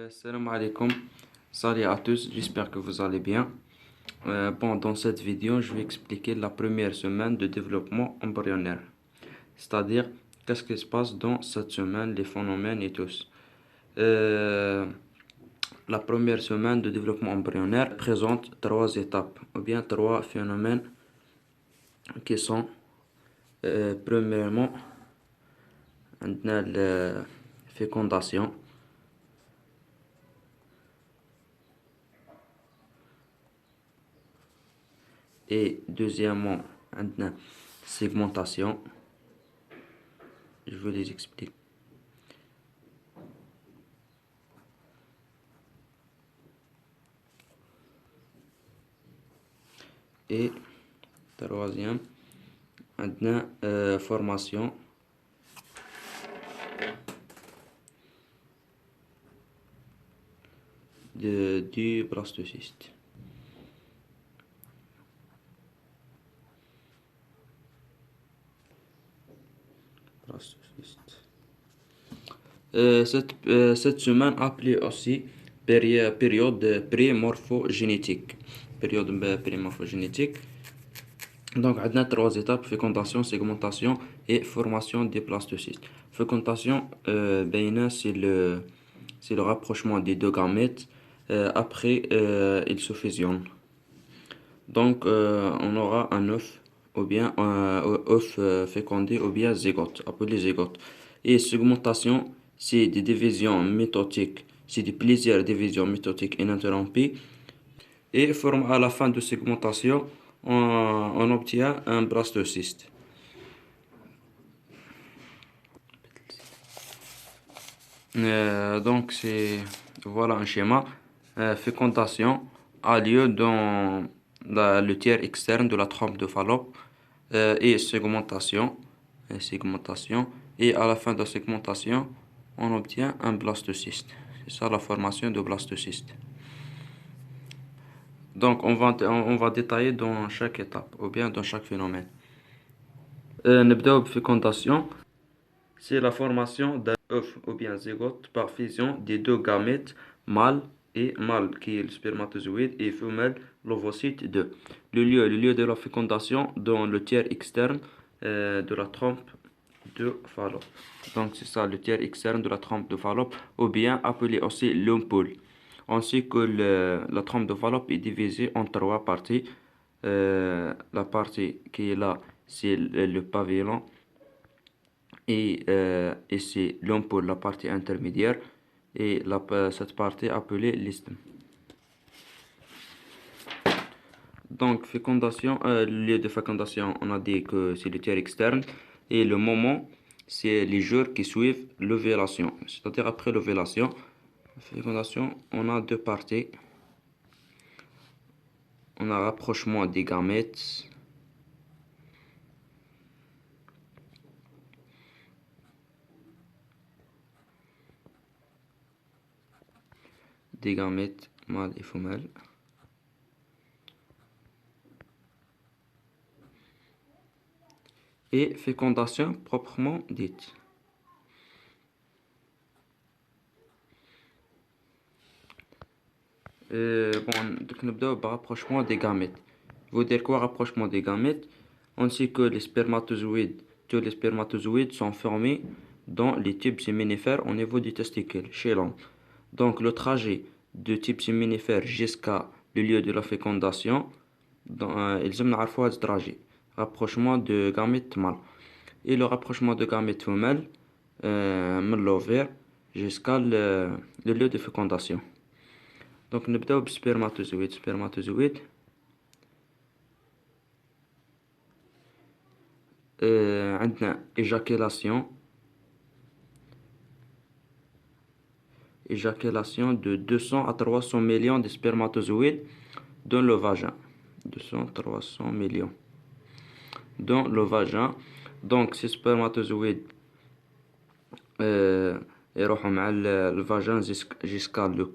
Salam alaikum, salut à tous, j'espère que vous allez bien. Dans cette vidéo, je vais expliquer la première semaine de développement embryonnaire. C'est-à-dire, qu'est-ce qui se passe dans cette semaine, les phénomènes et tout. Euh, la première semaine de développement embryonnaire présente trois étapes, ou bien trois phénomènes qui sont, premièrement, la fécondation. Et deuxièmement, عندنا segmentation. Je vais les expliquer. Et troisième, عندنا formation du blastocyste. Cette semaine appelée aussi période pré-morphogénétique. Donc, on a trois étapes: fécondation, segmentation et formation des blastocystes. Fécondation, c'est le rapprochement des deux gamètes. Après, ils se fusionnent. Donc, on aura un œuf, ou bien un œuf fécondé, ou bien zygote, appelé zygote. Et segmentation, c'est des divisions métotiques, c'est de plusieurs divisions métotiques ininterrompues. Et à la fin de segmentation, on obtient un blastocyste. Donc, voilà un schéma. Fécondation a lieu dans le tiers externe de la trompe de Fallope, et segmentation. Et à la fin de la segmentation, on obtient un blastocyste. C'est ça la formation de blastocyste. Donc, on va détailler dans chaque étape, ou bien dans chaque phénomène. نبداو fécondation. C'est la formation d'un œuf ou bien zygote par fusion des deux gamètes, mâle et mâle qui est le spermatozoïde et femelle l'ovocyte 2. Le lieu de la fécondation dans le tiers externe de la trompe de Fallope. Donc c'est ça, le tiers externe de la trompe de Fallope, ou bien appelé aussi l'ampoule. Ainsi que la trompe de Fallope est divisée en trois parties. La partie qui est là, c'est le pavillon. Et c'est l'ampoule, la partie intermédiaire, et cette partie appelée l'isthme. Donc, fécondation, le lieu de fécondation, on a dit que c'est le tiers externe, et le moment, c'est les jours qui suivent l'ovulation. C'est-à-dire après l'ovulation, fécondation, on a deux parties. On a rapprochement des gamètes. Des gamètes mâles et femelles. Et fécondation proprement dite. Donc نبداو rapprochement des gamètes. Vous dire quoi, rapprochement des gamètes? Ainsi que tous les spermatozoïdes sont formés dans les tubes séminifères au niveau du testicule, chez l'homme. Donc le trajet de type séminifère jusqu'à le lieu de la fécondation, ils ont un trajet. Rapprochement de gamètes mâles. Et le rapprochement de gamètes femelles, l'ovaire, jusqu'à le lieu de fécondation. Donc نبداو بالسبرماتوزويد. عندنا éjaculation de 200 à 300 millions de spermatozoïdes dans le vagin. 200-300 millions dans le vagin. Donc ces spermatozoïdes يروحوا مع le vagin jusqu'à le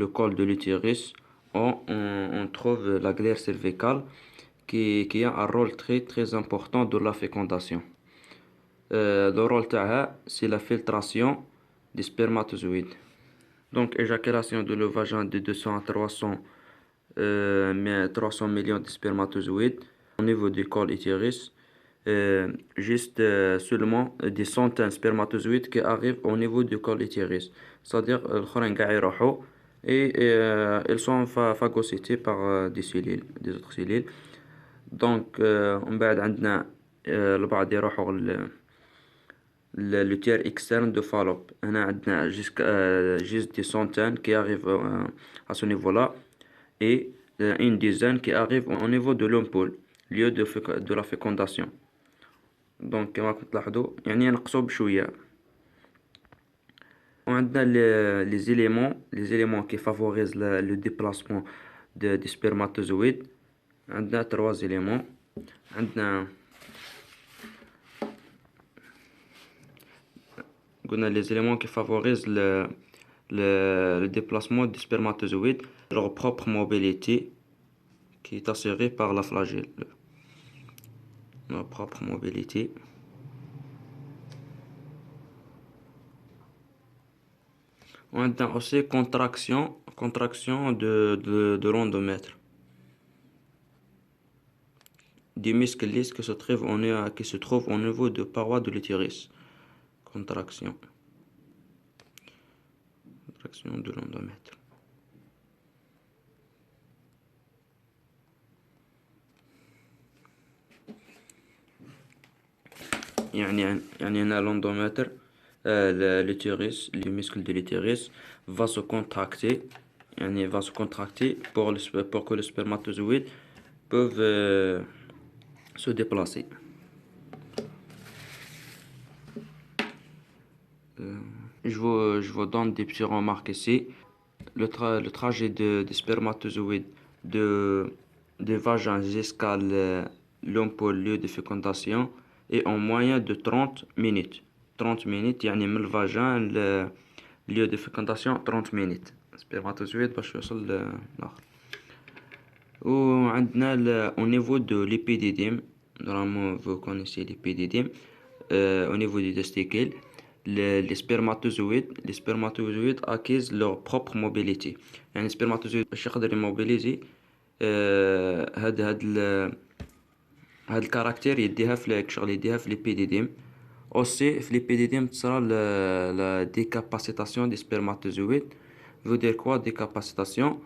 col de l'utérus. On trouve la glaire cervicale qui a un rôle très très important dans la fécondation. Le rôle تاعها c'est la filtration des spermatozoïdes. Donc, éjaculation de le vagin de 200 à 300, 300 millions de spermatozoïdes au niveau du col utérus. Juste seulement des centaines de spermatozoïdes qui arrivent au niveau du col utérus. C'est-à-dire, الآخرين قاع يروحوا et ils sont phagocytés par des cellules, des autres cellules. Donc, ومن بعد عندنا البعض يروحوا le tiers externe de Fallope. هنا عندنا juste des centaines qui arrivent à ce niveau-là et une dizaine qui arrivent au niveau de l'ampoule, lieu de la fécondation. Donc كما راكم تلاحظوا يعني ينقصوا بشوية. وعندنا les éléments qui favorisent le déplacement des spermatozoïdes. عندنا 3 éléments. عندنا قلنا les éléments qui favorisent le déplacement des spermatozoïdes, leur propre mobilité qui est assurée par la flagelle. Leur propre mobilité. On a aussi contraction de l'endomètre. Des muscles lisses qui se trouvent au niveau de parois de l'utérus. Contraction de l'endomètre. يعني هنا l'endomètre, l'utérus, les muscles de l'utérus va se contracter, pour que les spermatozoïdes peuvent se déplacer. Je vous donne des petites remarques ici. Le trajet des spermatozoïdes de vagin jusqu'à l'ampoule, lieu de fécondation, est en moyenne de 30 minutes. 30 minutes, يعني من الفاجin lieu de fécondation 30 minutes. Spermatozoïde باش يوصل لآخر. وعندنا au niveau de l'épidédime, normalement vous connaissez l'épidédime, au niveau des testicules, les spermatozoïdes acquièrent leur propre mobilité. يعني السبرماتوزويد باش يقدر يموبيليزي هاد الكاركتير يديها في l'épidédime. Aussi في l'épidédime تصرى la décapacitation des spermatozoïdes. Veut dire quoi décapacitation?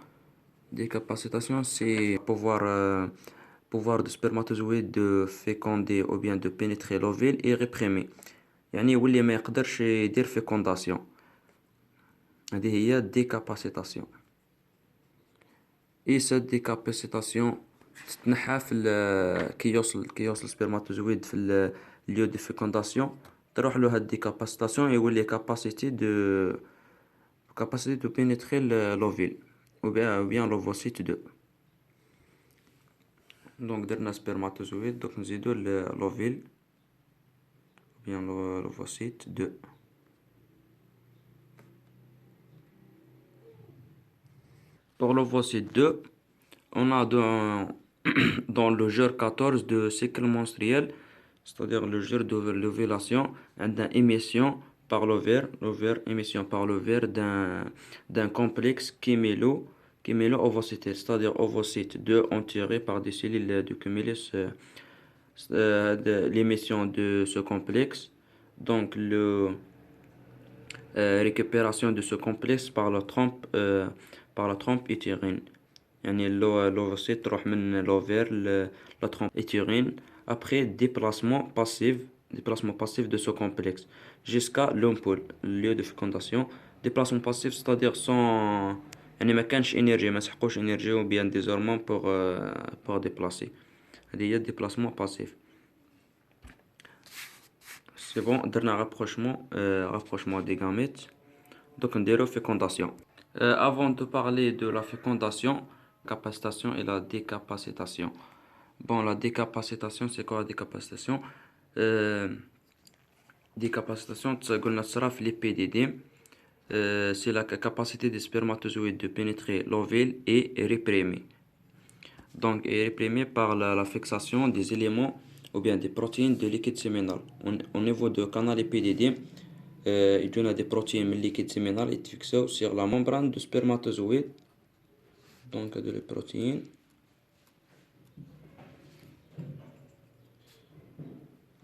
Décapacitation, c'est pouvoir de spermatozoïde de féconder ou bien de pénétrer l'ovule et réprimer. يعني يولي ما يقدرش يدير fécondation. هذه هي décapacitation. Et cette décapacitation تتنحى كي يوصل السبرماتوزويد في lieu de fécondation, تروح له هاد décapacitation يولي capacité de pénétrer l'ovule ou bien l'ovocyte 2. Donc درنا spermatozoïde, donc نزيدو l'ovule ou bien l'ovocyte 2. Pour l'ovocyte 2, on a dans le jour 14 de cycle menstruel, c'est-à-dire le jour de l'ovulation, une émission par l'ovaire, émission par l'ovaire d'un complexe cumulo-ovocytaire, c'est-à-dire ovocyte 2 entouré par des cellules de cumulus, l'émission de ce complexe, donc récupération de ce complexe par la trompe utérine. يعني l'ovocyte تروح من l'ovaire la trompe utérine après déplacement passif de ce complexe jusqu'à l'ampoule, lieu de fécondation. Déplacement passif, c'est-à-dire sans يعني ما كانش énergie, ما سحقوش énergie ou bien des hormones pour déplacer. هذه هي déplacement passif. C'est bon, درنا rapprochement des gamètes. Donc نديرو fécondation. Avant de parler de la fécondation, capacitation et la décapacitation. Bon, la décapacitation, c'est quoi la décapacitation? Décapacitation, قلنا تصرا في l'épidédime. C'est la capacité des spermatozoïdes de pénétrer l'ovule et réprimée. Donc, est réprimée par la fixation des éléments ou bien des protéines de liquide séminal au niveau du canal épidédime. يجونا دي بروتين من الليكيد سيمينال يتفيكساو sur la membrane du spermatozoïde. Donc هادو لي بروتين.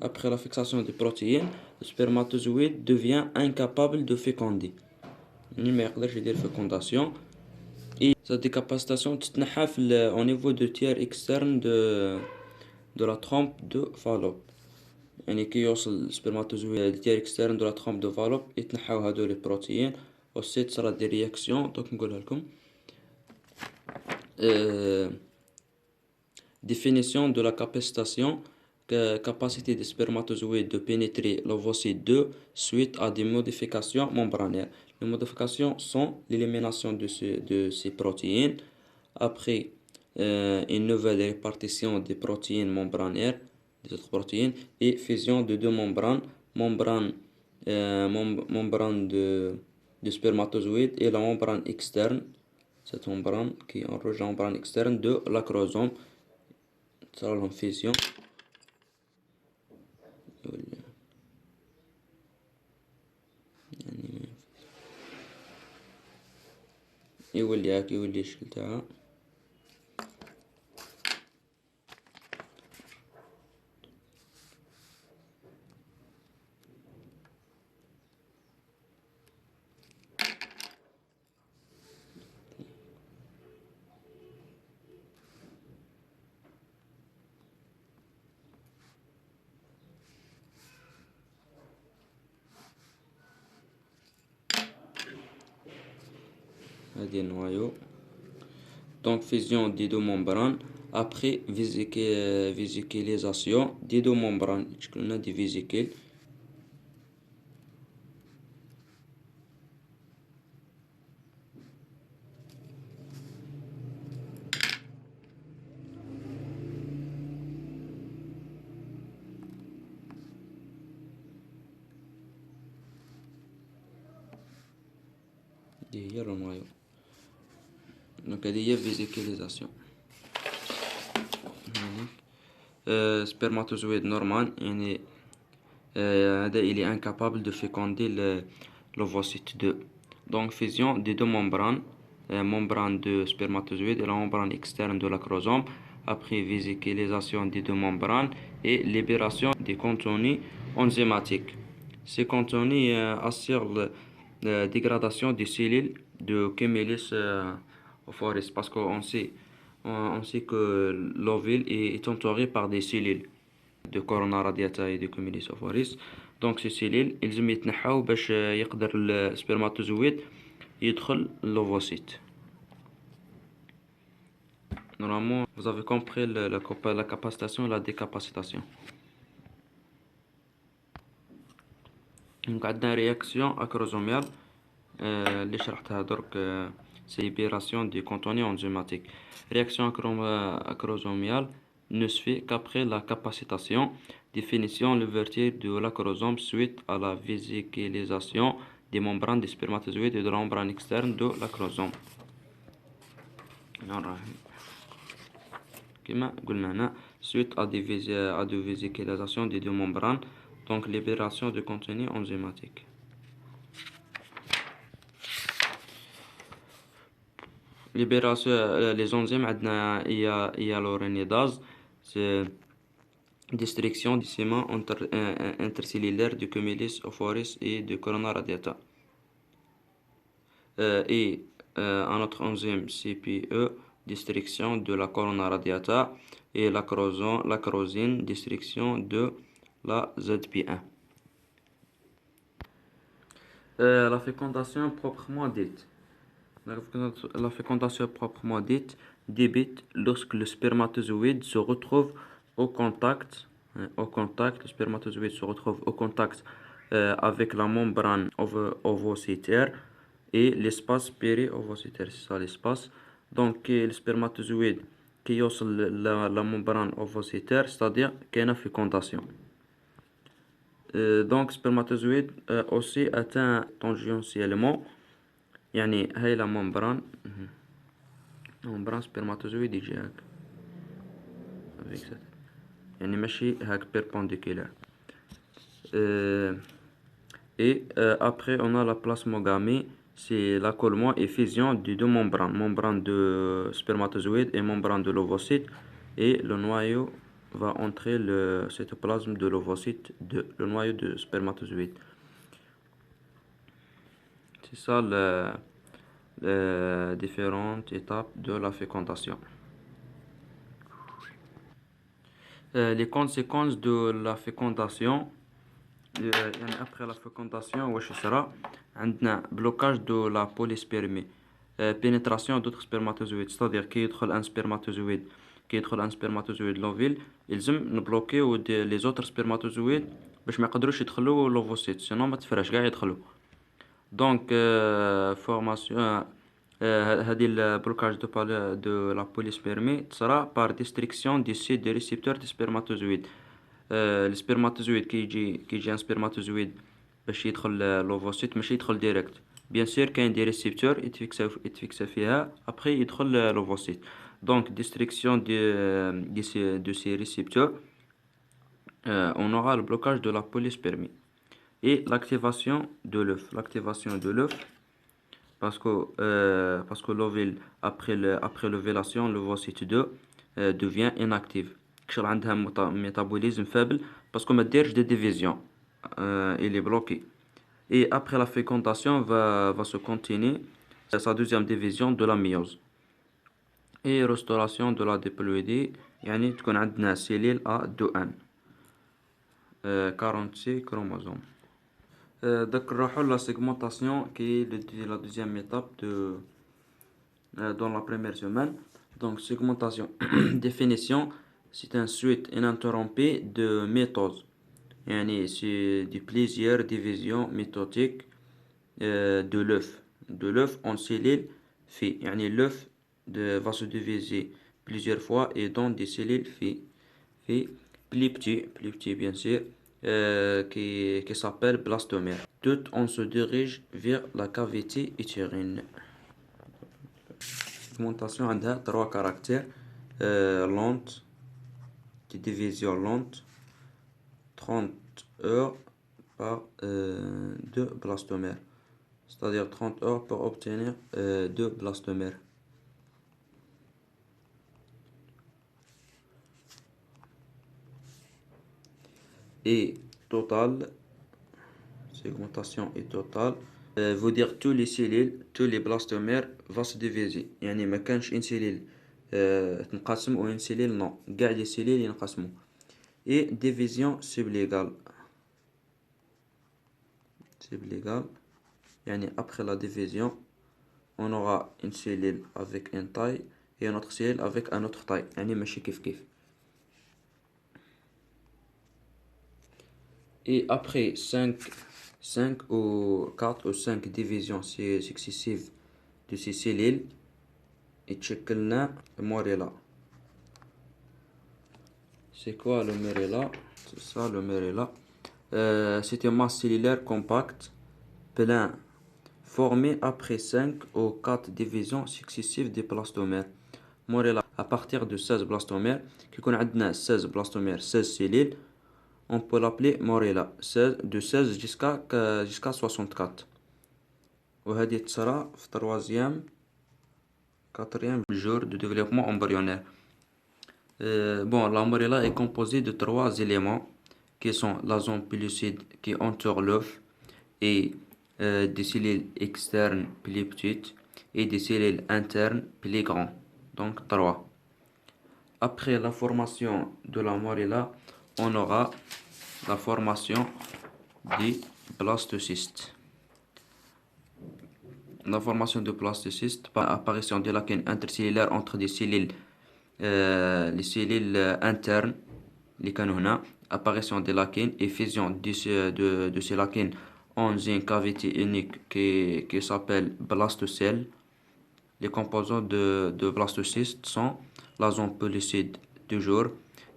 Après la fixation des protéines, le spermatozoïde devient incapable de féconder. ما يقدرش يدير fécondation. Et sa décapacitation تتنحى au niveau du tiers externe de la trompe de Fallope. يعني كي يوصل السبرماتوزويد للتير اكسترن دو لا ترومب دو فالوب يتنحاو هادو لي بروتيين وسي تصرا دي رياكسيون. دونك نقولها لكم. Définition de la capacitation, capacité des spermatozoïdes de pénétrer l'ovocyte 2 suite à des modifications membranaires. Les modifications sont l'élimination de ces protéines après une nouvelle répartition des protéines membranaires, des autres protéines, et fusion de deux membranes, membrane de spermatozoïde et la membrane externe, cette membrane qui enroule la membrane externe de l'acrosome. صار لهم فيزيون. يعني يولي الشكل تاعها. هادي النوايو. Donc fusion des deux membranes après vésiculisation des deux membranes يتشكلنا دي فيزيكيل. دي هي النوايو. Donc هذه هي فيزيكيليزاسيون. spermatozoïde normal يعني هذا il est incapable de féconder l'ovocyte 2. Donc fusion des deux membranes, membrane de spermatozoïde et la membrane externe de l'acrosome après vésiculisation des deux membranes et libération des contenus enzymatiques. Ces contenus assurent la dégradation des cellules de Cumulus ovoris parce qu'on sait que l'ovule est entouré par des cellules de Corona radiata et de Cumulus ovoris. Donc ces cellules يلزم يتنحاو باش يقدر السبرماتوزويد يدخل l'ovocyte. Normalement, vous avez compris la capacitation et la décapacitation. Donc عندنا réaction acrosomiale اللي شرحتها درك. C'est libération des contenus enzymatiques. Réaction acrosomiale ne se fait qu'après la capacitation. Définition: l'ouverture de l'acrosome suite à la vésiculisation des membranes des spermatozoïdes et de la membrane externe de l'acrosome. كما قلنا هنا suite à des vésiculations des deux membranes, donc libération de contenu enzymatique. Libération les enzymes عندنا hyaluronidase, c'est destruction des ciments intercellulaires de Cumulus ovoris et de Corona radiata. Et un autre enzyme CPE, destruction de la Corona radiata, et l'acrosine, destruction de la ZP1. La fécondation proprement dite. La fécondation proprement dite débute lorsque le spermatozoïde se retrouve au contact, le spermatozoïde se retrouve au contact avec la membrane ovocytaire et l'espace péri-ovocytaire, c'est ça l'espace. Donc le spermatozoïde qui يوصل la membrane ovocytaire, c'est-à-dire qu'il y a une fécondation. Donc spermatozoïde aussi atteint tangentiellement. يعني هاي la membrane spermatozoïde يجي هاك avec ça يعني ماشي هاك perpendiculaire. Et après, on a la plasmogamie, c'est l'accollement et fusion des deux membranes, membrane de spermatozoïde et membrane de l'ovocyte. Et le noyau va entrer le cytoplasme de l'ovocyte, le noyau de spermatozoïde. C'est ça les différentes étapes de la fécondation. Les conséquences de la fécondation. يعني après la fécondation واش يصرى عندنا blocage de la polyspermie, pénétration d'autres spermatozoïdes, c'est-à-dire كي يدخل ان سبرماتوزويد l'ovule يلزم نبلوكيو les autres spermatozoïdes باش ما يقدروش يدخلوا l'ovocyte sinon ما تفرش كاع يدخلوا. Donc formation هذه البلوكاج de la polyspermie تصرى par destruction du site des récepteurs des spermatozoïdes. السبرماتوزويد كيجي ان سبرماتوزويد باش يدخل لوفوسيت ماشي يدخل ديريكت. بيان سور كاين دي ريسيبتور يتفيكسا فيها ابري يدخل لوفوسيت. دونك ديستريكسيون de ces récepteurs, on aura le blocage de la polyspermie et l'activation de l'œuf. L'activation de l'œuf parce que l'ovule après l'ovulation l'ovocyte 2 devient inactive. كشغل عندها métabolisme faible parce que ما ديرش de division, il est bloqué. Et après la fécondation va se continuer sa deuxième division de la méiose et restauration de la diploïdie. يعني تكون عندنا cellule à 2N, 46 chromosomes. Donc نروحو la segmentation qui est la deuxième étape dans la première semaine. Donc segmentation définition, c'est une suite ininterrompue de métoses. يعني c'est de plusieurs divisions méthodiques de l'œuf en cellules filles. يعني l'œuf va se diviser plusieurs fois et dans des cellules filles plus petits bien sûr, qui s'appelle blastomère. Toutes on se dirige vers la cavité utérine. Segmentation عندها 3 caractères, lente, de division lente, 30 heures par 2 blastomères, c'est-à-dire 30 heures pour obtenir 2 blastomères. Et total, segmentation et totale, veut dire tous les cellules, tous les blastomères vont se diviser. يعني ما كانش une cellule تنقسم ou une cellule non, كاع les cellules ينقسموا. Et division sublégale. يعني après la division, on aura une cellule avec une taille et une autre cellule avec un autre taille. يعني ماشي كيف كيف. Et après 5 ou 4 ou 5 divisions successives de ces cellules, يتشكلنا morella. C'est quoi le morella? C'est ça le morella. C'est une masse cellulaire compacte, plein, formée après 5 ou 4 divisions successives des blastomères. Morella à partir de 16 blastomères, qui connaît 16 blastomères, 16 cellules, on peut l'appeler morella, de 16 jusqu'à 64. وهذه تصرى في 3e 4e jour de développement embryonnaire. Bon, la morella est composée de 3 éléments qui sont la zone pellucide qui entoure l'œuf et des cellules externes plus petites et des cellules internes plus grandes. Donc 3. Après la formation de la morella, on aura la formation des blastocystes. La formation de blastocystes par apparition de lacunes intercellulaires entre des cellules, les cellules internes, les canaux, apparition des lacunes et fusion de ces lacunes en une cavité unique qui s'appelle blastocelle. Les composants de blastocystes sont la zone pellucide du jour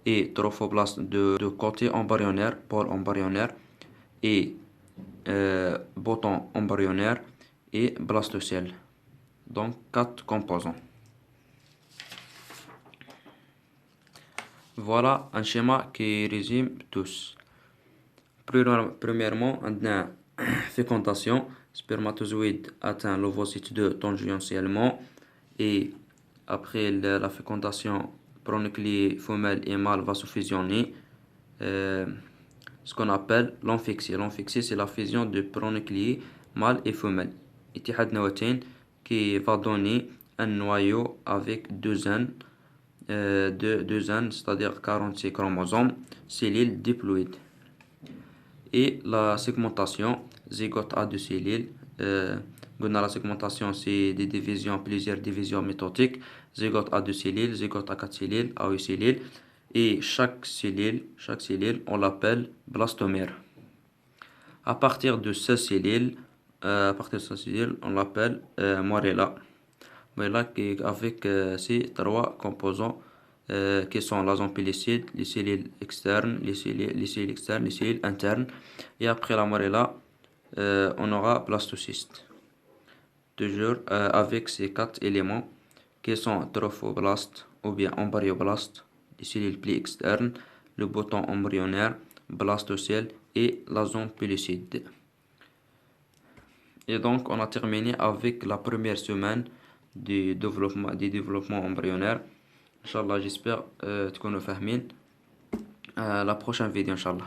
et trophoblaste de côté embryonnaire, pôle embryonnaire et bouton embryonnaire et blastocelle. Donc 4 composants. Voilà un schéma qui résume tous. Premièrement, on a fécondation. Spermatozoïde atteint l'ovocyte 2 tangentiellement et après la fécondation, pronucléé femelle et mâle va se fusionner, ce qu'on appelle l'amphixie. L'amphixie, c'est la fusion de pronucléé mâle et femelle. اتحاد نواتين qui va donner un noyau avec deux N, c'est-à-dire 46 chromosomes, cellules diploïdes. Et la segmentation, zygote à deux cellules. La segmentation, c'est des divisions, plusieurs divisions méthodiques. Zygote à deux cellules, zygote à quatre cellules, à 8 cellules. Et chaque cellule, on l'appelle blastomère. À partir de ces cellules, on l'appelle morella. Morella avec ces trois composants qui sont la zone pellicide, les cellules externes, les cellules externes, les cellules internes. Et après la morella, on aura blastocyste. Toujours avec ces quatre éléments qui sont trophoblastes ou bien embryoblastes, les cellules pli externes, le bouton embryonnaire, blastocèle et la zone pellicide. Et donc, on a terminé avec la première semaine du développement embryonnaire. Inch'Allah, j'espère que nous fahmin. La prochaine vidéo, Inch'Allah.